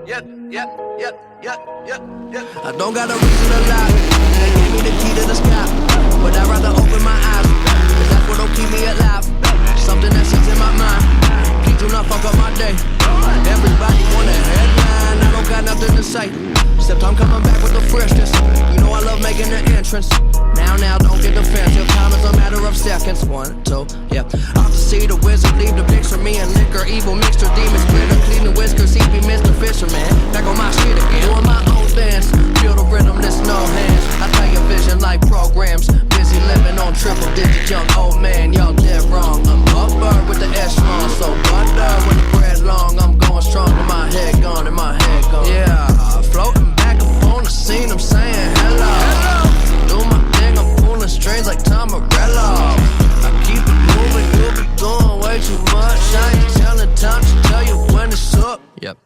I don't got a reason to lie. They gave me the key to the sky, but I'd rather open my eyes, cause that's what'll keep me alive. Something that sits in my mind, keep do not fuck up my day. Everybody want a headline, I don't got nothing to say, except I'm coming back with the freshness. You know I love making the entrance. Now, don't get defensive. Time is a matter of seconds. 1, 2, yeah. Off to see the wizard, leave the picture. Me and liquor, evil mixture, demons, glitter, cleaning whiskers. He be Mr. Fisherman. Back on my shit again. Doing my own dance. Feel the rhythm, there's no hands. I tell your vision like programs. Busy living on triple digit, young old man. Y'all dead wrong. I'm upward with the echelon. So butter when the bread long. I'm going strong with my head gone and my head